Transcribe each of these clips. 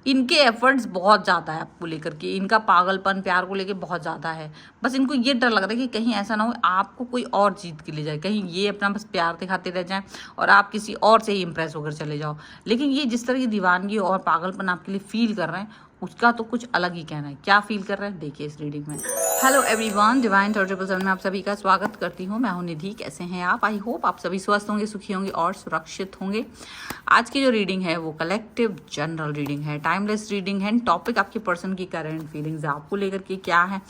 इनके एफर्ट्स बहुत ज़्यादा है आपको लेकर के, इनका पागलपन प्यार को लेकर बहुत ज़्यादा है। बस इनको ये डर लग रहा है कि कहीं ऐसा ना हो आपको कोई और जीत के ले जाए, कहीं ये अपना बस प्यार दिखाते रह जाएं और आप किसी और से ही इंप्रेस होकर चले जाओ। लेकिन ये जिस तरह की दीवानगी और पागलपन आपके लिए फील कर रहे हैं उसका तो कुछ अलग ही कहना है। क्या फील कर रहे हैं देखिए इस रीडिंग में। हेलो एवरीवन, डिवाइन 777 में आप सभी का स्वागत करती हूँ। मैं हूँ निधि। कैसे हैं आप? आई होप आप सभी स्वस्थ होंगे, सुखी होंगे और सुरक्षित होंगे। आज की जो रीडिंग है वो कलेक्टिव जनरल रीडिंग है, टाइमलेस रीडिंग है। टॉपिक आपके पर्सन की करंट फीलिंग्स आपको लेकर के क्या है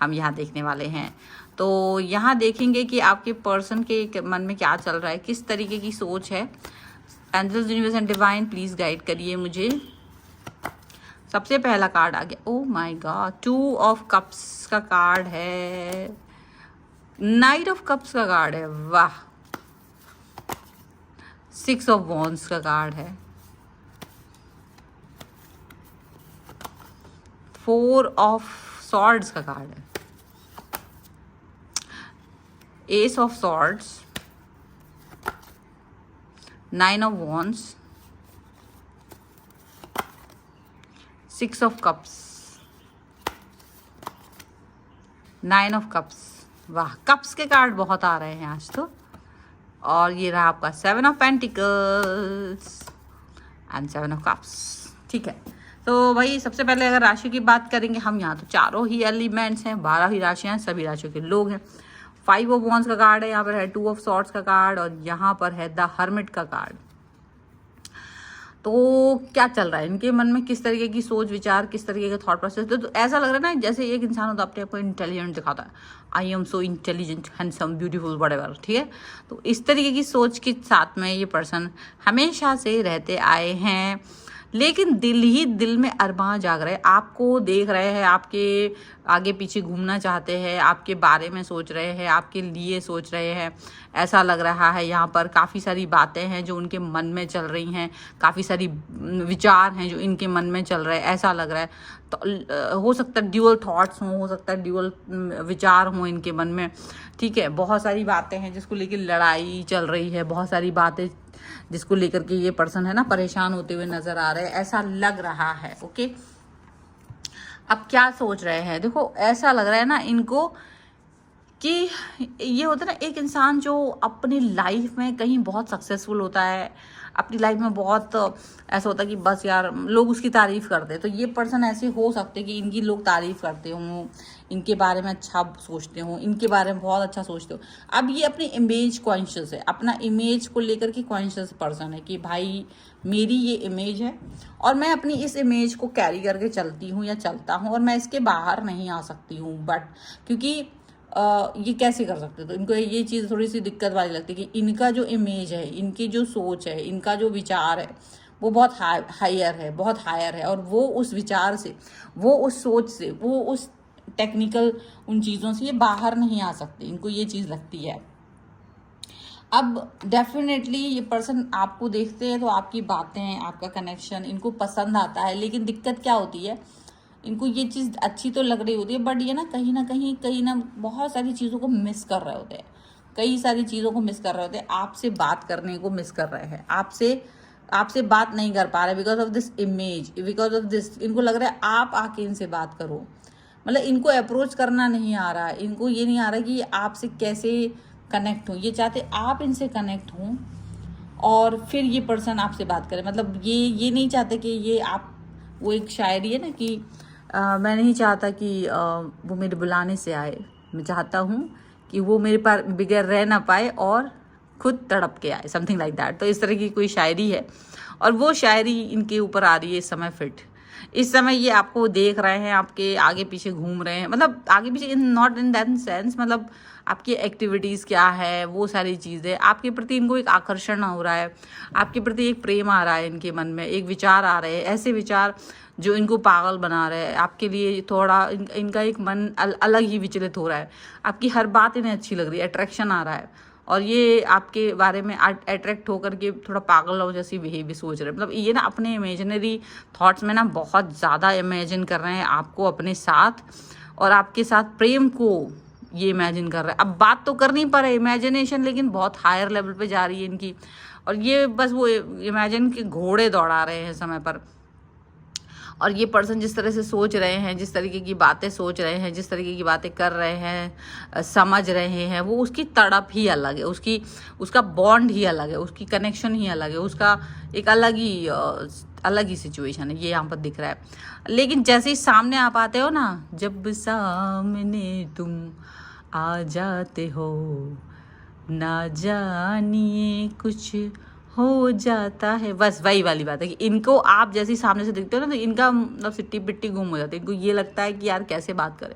हम यहाँ देखने वाले हैं। तो यहाँ देखेंगे कि आपके पर्सन के मन में क्या चल रहा है, किस तरीके की सोच है। Angels, universe and divine please guide करिए मुझे। सबसे पहला कार्ड आ गया, oh my god, 2 of cups का कार्ड है, नाइट ऑफ कप्स का कार्ड है, वाह। 6 ऑफ वॉन्ड्स का कार्ड है, 4 ऑफ सॉर्ड्स का कार्ड है, ace of swords, 9 of wands, 6 of cups, 9 of cups. वाह, कप्स के कार्ड बहुत आ रहे हैं आज तो। और ये रहा आपका 7 of pentacles and 7 of cups. ठीक है, तो भाई सबसे पहले अगर राशि की बात करेंगे हम, यहाँ तो चारों ही एलिमेंट्स हैं, 12 ही राशियाँ हैं, सभी राशियों के लोग हैं। 5 ऑफ वॉन्ड्स का कार्ड है, यहाँ पर है 2 ऑफ सॉर्ड्स का कार्ड और यहाँ पर है द हर्मिट का कार्ड। तो क्या चल रहा है इनके मन में, किस तरीके की सोच विचार, किस तरीके का थॉट प्रोसेस। तो ऐसा लग रहा है ना जैसे एक इंसान होता है अपने आप को इंटेलिजेंट दिखाता है, I am so intelligent handsome beautiful whatever, ठीक है। तो इस तरीके की सोच के साथ में ये पर्सन हमेशा से रहते आए हैं, लेकिन दिल ही दिल में अरमां जाग रहे हैं, आपको देख रहे हैं, आपके आगे पीछे घूमना चाहते हैं, आपके बारे में सोच रहे हैं, आपके लिए सोच रहे हैं। ऐसा लग रहा है यहाँ पर काफ़ी सारी बातें हैं जो उनके मन में चल रही हैं, काफ़ी सारी विचार हैं जो इनके मन में चल रहे हैं, ऐसा लग रहा है। तो हो सकता है ड्यूअल थॉट्स हों, हो सकता है ड्यूअल विचार हों इनके मन में, ठीक है। बहुत सारी बातें हैं जिसको लेकर लड़ाई चल रही है, बहुत सारी बातें जिसको लेकर के ये पर्सन है ना परेशान होते हुए नजर आ रहे हैं, ऐसा लग रहा है। ओके, अब क्या सोच रहे हैं, देखो ऐसा लग रहा है ना इनको कि ये होता है ना एक इंसान जो अपनी लाइफ में कहीं बहुत सक्सेसफुल होता है, अपनी लाइफ में बहुत ऐसा होता है कि बस यार लोग उसकी तारीफ करते हैं। तो ये पर्सन ऐसे हो सकते हैं कि इनकी लोग तारीफ करते हों, इनके बारे में अच्छा सोचते हों, इनके बारे में बहुत अच्छा सोचते हो। अब ये अपनी इमेज कॉन्शियस है, अपना इमेज को लेकर के कॉन्शियस पर्सन है कि भाई मेरी ये इमेज है और मैं अपनी इस इमेज को कैरी करके चलती हूँ या चलता हूँ और मैं इसके बाहर नहीं आ सकती हूँ। बट क्योंकि ये कैसे कर सकते, तो इनको ये चीज़ थोड़ी सी दिक्कत वाली लगती है कि इनका जो इमेज है, इनकी जो सोच है, इनका जो विचार है वो बहुत हायर है, बहुत हायर है। और वो उस विचार से, वो उस सोच से, वो उस टेक्निकल उन चीज़ों से ये बाहर नहीं आ सकते, इनको ये चीज़ लगती है। अब डेफिनेटली ये पर्सन आपको देखते हैं तो आपकी बातें, आपका कनेक्शन इनको पसंद आता है, लेकिन दिक्कत क्या होती है, इनको ये चीज़ अच्छी तो लग रही होती है बट ये ना कहीं ना बहुत सारी चीज़ों को मिस कर रहे होते हैं, कई सारी चीज़ों को मिस कर रहे होते हैं। आपसे बात करने को मिस कर रहे हैं, आपसे बात नहीं कर पा रहे because of this image, because of this. इनको लग रहा है आप आके इनसे बात करो, मतलब इनको अप्रोच करना नहीं आ रहा है, इनको ये नहीं आ रहा कि आपसे कैसे कनेक्ट हो। ये चाहते आप इनसे कनेक्ट हों और फिर ये पर्सन आपसे बात करे। मतलब ये नहीं चाहते कि ये आप, वो एक शायरी है ना कि मैं नहीं चाहता कि वो मेरे बुलाने से आए, मैं चाहता हूँ कि वो मेरे पास बगैर रह ना पाए और खुद तड़प के आए, समथिंग लाइक दैट। तो इस तरह की कोई शायरी है और वो शायरी इनके ऊपर आ रही है इस समय फिट। इस समय ये आपको देख रहे हैं, आपके आगे पीछे घूम रहे हैं, मतलब आगे पीछे in not in that sense, मतलब आपकी एक्टिविटीज़ क्या है, वो सारी चीज़ें आपके प्रति इनको एक आकर्षण हो रहा है, आपके प्रति एक प्रेम आ रहा है इनके मन में, एक विचार आ रहे हैं, ऐसे विचार जो इनको पागल बना रहे हैं आपके लिए। थोड़ा इनका एक मन अलग ही विचलित हो रहा है, आपकी हर बात इन्हें अच्छी लग रही है, अट्रैक्शन आ रहा है और ये आपके बारे में अट्रैक्ट होकर के थोड़ा पागल हो जैसी बिहेव भी सोच रहे हैं। मतलब ये ना अपने इमेजिनरी थॉट्स में ना बहुत ज़्यादा इमेजिन कर रहे हैं आपको अपने साथ और आपके साथ प्रेम को ये इमेजिन कर रहे हैं। अब बात तो कर नहीं पा रहे, इमेजिनेशन लेकिन बहुत हायर लेवल पे जा रही है इनकी और ये बस वो इमेजिन के घोड़े दौड़ा रहे हैं समय पर। और ये पर्सन जिस तरह से सोच रहे हैं, जिस तरीके की बातें सोच रहे हैं, जिस तरीके की बातें कर रहे हैं, समझ रहे हैं, वो उसकी तड़प ही अलग है, उसका बॉन्ड ही अलग है, उसकी कनेक्शन ही अलग है, उसका एक अलग ही सिचुएशन है, ये यहाँ पर दिख रहा है। लेकिन जैसे ही सामने आप आते हो ना, जब सामने तुम आ जाते हो, ना जानिए कुछ हो जाता है, बस वही वाली बात है कि इनको आप जैसे ही सामने से दिखते हो ना, तो इनका मतलब सिट्टी पिट्टी गुम हो जाती है। इनको ये लगता है कि यार कैसे बात करें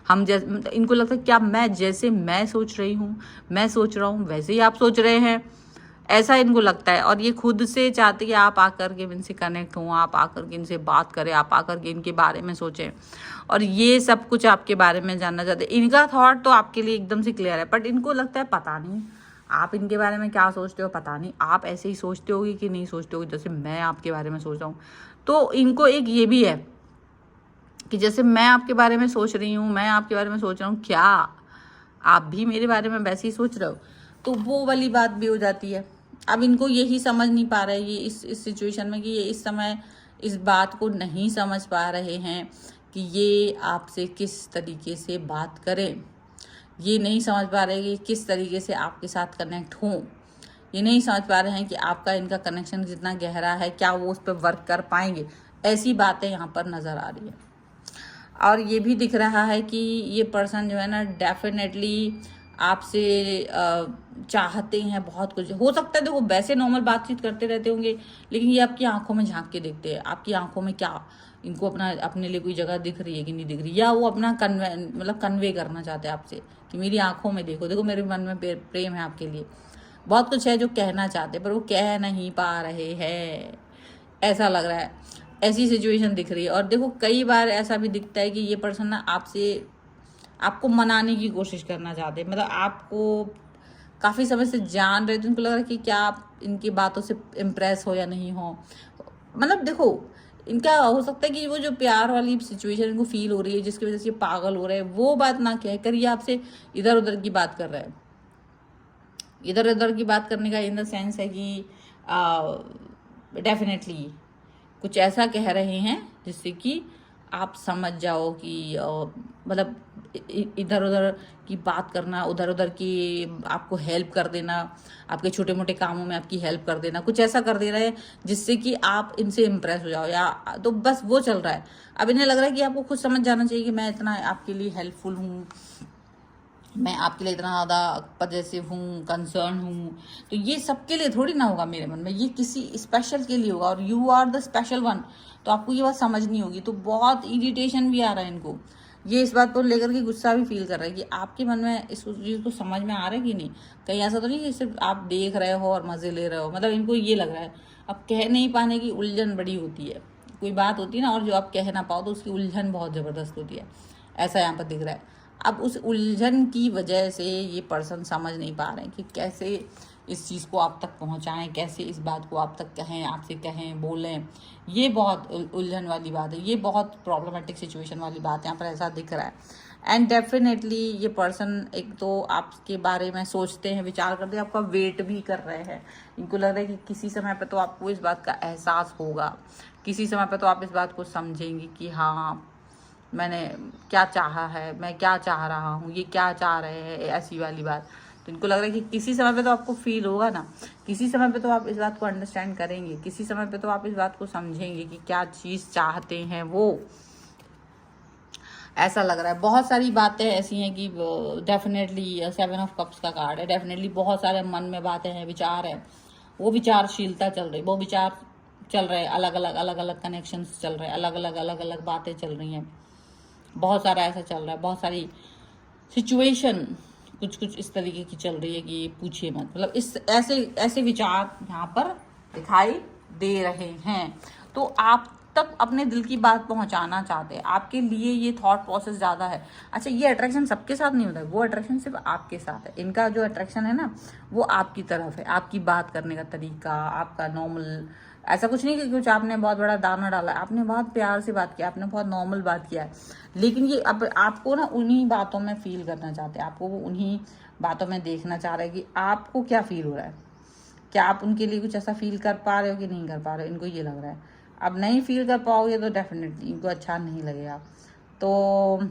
हम, जैसे इनको लगता है क्या मैं सोच रही हूँ, मैं सोच रहा हूँ वैसे ही आप सोच रहे हैं, ऐसा इनको लगता है। और ये खुद से चाहते कि आप आकर के इनसे कनेक्ट हों, आप आकर के इनसे बात करें, आप आकर के इनके बारे में सोचें, और ये सब कुछ आपके बारे में जानना चाहते हैं। इनका थॉट तो आपके लिए एकदम से क्लियर है, बट इनको लगता है पता नहीं आप इनके बारे में क्या सोचते हो, पता नहीं आप ऐसे ही सोचते होगी कि नहीं सोचते होगी जैसे मैं आपके बारे में सोच रहा हूँ। तो इनको एक ये भी है कि जैसे मैं आपके बारे में सोच रही हूँ, मैं आपके बारे में सोच रहा हूँ, क्या आप भी मेरे बारे में वैसे ही सोच रहे हो, तो वो वाली बात भी हो जाती है। अब इनको यही समझ नहीं पा रहे ये इस सिचुएशन में कि ये इस समय इस बात को नहीं समझ पा रहे हैं कि ये आपसे किस तरीके से बात करें, ये नहीं समझ पा रहे कि किस तरीके से आपके साथ कनेक्ट हों, ये नहीं समझ पा रहे हैं कि आपका इनका कनेक्शन जितना गहरा है क्या वो उस पर वर्क कर पाएंगे। ऐसी बातें यहाँ पर नज़र आ रही है। और ये भी दिख रहा है कि ये पर्सन जो है ना डेफिनेटली आपसे चाहते हैं बहुत कुछ। हो सकता है देखो वैसे नॉर्मल बातचीत करते रहते होंगे, लेकिन ये आपकी आंखों में झांक के देखते हैं, आपकी आंखों में क्या इनको अपने लिए कोई जगह दिख रही है कि नहीं दिख रही, या वो अपना कन्वे करना चाहते हैं आपसे कि मेरी आंखों में देखो मेरे मन में प्रेम है आपके लिए, बहुत कुछ है जो कहना चाहते पर वो कह नहीं पा रहे हैं, ऐसा लग रहा है। ऐसी सिचुएशन दिख रही है। और देखो कई बार ऐसा भी दिखता है कि ये पर्सन ना आपको मनाने की कोशिश करना चाहते हैं, मतलब आपको काफ़ी समय से जान रहे थे, उनको लग रहा है कि क्या आप इनकी बातों से इम्प्रेस हो या नहीं हो। मतलब देखो इनका हो सकता है कि वो जो प्यार वाली सिचुएशन इनको फील हो रही है जिसकी वजह से ये पागल हो रहे हैं, वो बात ना कह कर ये आपसे इधर उधर की बात कर रहे हैं। इधर उधर की बात करने का इन द सेंस है कि डेफिनेटली कुछ ऐसा कह रहे हैं जिससे कि आप समझ जाओ कि मतलब इधर उधर की बात करना, उधर उधर की आपको हेल्प कर देना, आपके छोटे मोटे कामों में आपकी हेल्प कर देना, कुछ ऐसा कर दे रहे हैं जिससे कि आप इनसे इम्प्रेस हो जाओ, या तो बस वो चल रहा है। अब इन्हें लग रहा है कि आपको खुद समझ जाना चाहिए कि मैं इतना आपके लिए हेल्पफुल हूँ, मैं आपके लिए इतना ज़्यादा पॉजिटिव हूँ, कंसर्न हूँ। तो ये सबके लिए थोड़ी ना होगा मेरे मन में, ये किसी स्पेशल के लिए होगा, और you are the special one. तो आपको ये बात समझनी होगी। तो बहुत इरिटेशन भी आ रहा है इनको, ये इस बात को लेकर के गुस्सा भी फील कर रहा है कि आपके मन में इस चीज़ को समझ में आ रहा है कि नहीं। कहीं ऐसा तो नहीं कि सिर्फ आप देख रहे हो और मज़े ले रहे हो, मतलब इनको ये लग रहा है। अब कह नहीं पाने की उलझन बड़ी होती है, कोई बात होती है ना, और जो आप कह ना पाओ तो उसकी उलझन बहुत ज़बरदस्त होती है, ऐसा यहाँ पर दिख रहा है। अब उस उलझन की वजह से ये पर्सन समझ नहीं पा रहे हैं कि कैसे इस चीज़ को आप तक पहुंचाएं, कैसे इस बात को आप तक कहें, आपसे कहें, बोलें। ये बहुत उलझन वाली बात है, ये बहुत प्रॉब्लमेटिक सिचुएशन वाली बात है यहाँ पर, ऐसा दिख रहा है। एंड डेफिनेटली ये पर्सन एक तो आपके बारे में सोचते हैं, विचार करते हैं, आपका वेट भी कर रहे हैं। इनको लग रहा है कि किसी समय पर तो आपको इस बात का एहसास होगा, किसी समय पर तो आप इस बात को समझेंगे कि हाँ मैंने क्या चाहा है, मैं क्या चाह रहा हूँ, ये क्या चाह रहे हैं, ऐसी वाली बात। तो इनको लग रहा है कि किसी समय पे तो आपको फील होगा ना, किसी समय पे तो आप इस बात को अंडरस्टैंड करेंगे, किसी समय पे तो आप इस बात को समझेंगे कि क्या चीज़ चाहते हैं वो, ऐसा लग रहा है। बहुत सारी बातें ऐसी हैं कि डेफिनेटली 7 ऑफ कप्स का कार्ड है, डेफिनेटली बहुत सारे मन में बातें हैं, विचार है, वो विचारशीलता चल रही, वो विचार चल रहे, अलग अलग कनेक्शंस चल रहे, अलग अलग बातें चल रही हैं, बहुत सारा ऐसा चल रहा है, बहुत सारी सिचुएशन कुछ इस तरीके की चल रही है कि पूछिए मत। मतलब इस ऐसे विचार यहाँ पर दिखाई दे रहे हैं। तो आप तक अपने दिल की बात पहुंचाना चाहते हैं, आपके लिए ये थॉट प्रोसेस ज़्यादा है। अच्छा, ये अट्रैक्शन सबके साथ नहीं होता है, वो अट्रैक्शन सिर्फ आपके साथ है। इनका जो अट्रैक्शन है ना वो आपकी तरफ है, आपकी बात करने का तरीका, आपका नॉर्मल, ऐसा कुछ नहीं कि कुछ आपने बहुत बड़ा दाना डाला है, आपने बहुत प्यार से बात किया, आपने बहुत नॉर्मल बात किया है, लेकिन ये अब आपको ना उन्हीं बातों में फील करना चाहते हैं, आपको वो उन्हीं बातों में देखना चाह रहे हैं कि आपको क्या फील हो रहा है, क्या आप उनके लिए कुछ ऐसा फील कर पा रहे हो कि नहीं कर पा रहे हो। इनको ये लग रहा है अब नहीं फील कर पाओगे तो डेफिनेटली इनको अच्छा नहीं लगेगा। तो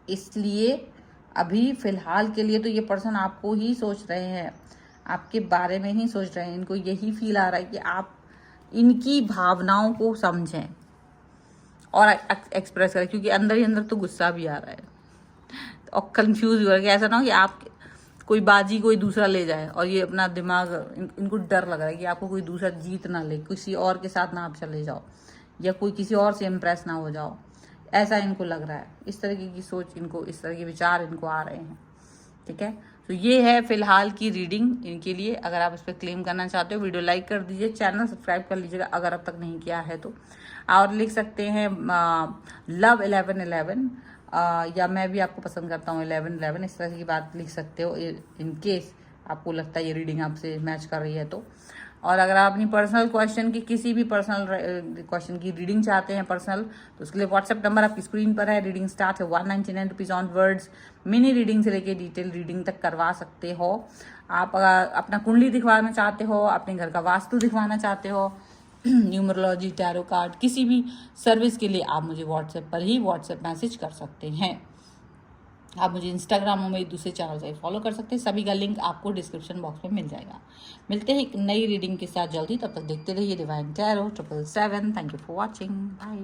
इसलिए अभी फ़िलहाल के लिए तो ये पर्सन आपको ही सोच रहे हैं, आपके बारे में ही सोच रहे हैं। इनको यही फील आ रहा है कि आप इनकी भावनाओं को समझें और एक्सप्रेस करें, क्योंकि अंदर ही अंदर तो गुस्सा भी आ रहा है और कंफ्यूज हो रहा है कि ऐसा ना हो कि आप कोई बाजी कोई दूसरा ले जाए और ये अपना दिमाग इनको डर लग रहा है कि आपको कोई दूसरा जीत ना ले, किसी और के साथ ना आप चले जाओ या कोई किसी और से इम्प्रेस ना हो जाओ, ऐसा इनको लग रहा है। इस तरीके की सोच इनको, इस तरह के विचार इनको आ रहे हैं। ठीक है, तो ये है फिलहाल की रीडिंग इनके लिए। अगर आप इस पर क्लेम करना चाहते हो वीडियो लाइक कर दीजिए, चैनल सब्सक्राइब कर लीजिएगा अगर अब तक नहीं किया है तो। और लिख सकते हैं लव 1111 या मैं भी आपको पसंद करता हूँ 1111, इस तरह की बात लिख सकते हो इन केस आपको लगता है ये रीडिंग आपसे मैच कर रही है तो। और अगर आप अपनी पर्सनल क्वेश्चन की, किसी भी पर्सनल क्वेश्चन की रीडिंग चाहते हैं पर्सनल, तो उसके लिए व्हाट्सएप नंबर आपकी स्क्रीन पर है। रीडिंग स्टार्ट है 199 rupees on words. Mini reading से लेके डिटेल रीडिंग तक करवा सकते हो। आप अगर अपना कुंडली दिखवाना चाहते हो, अपने घर का वास्तु दिखवाना चाहते हो, न्यूमरोलॉजी, टैरो कार्ड, किसी भी सर्विस के लिए आप मुझे व्हाट्सएप पर ही व्हाट्सएप मैसेज कर सकते हैं। आप मुझे इंस्टाग्राम में मेरे दूसरे चैनल से फॉलो कर सकते हैं, सभी का लिंक आपको डिस्क्रिप्शन बॉक्स में मिल जाएगा। मिलते हैं एक नई रीडिंग के साथ जल्दी, तब तक देखते रहिए divine tarot 777। Thank you for watching, bye.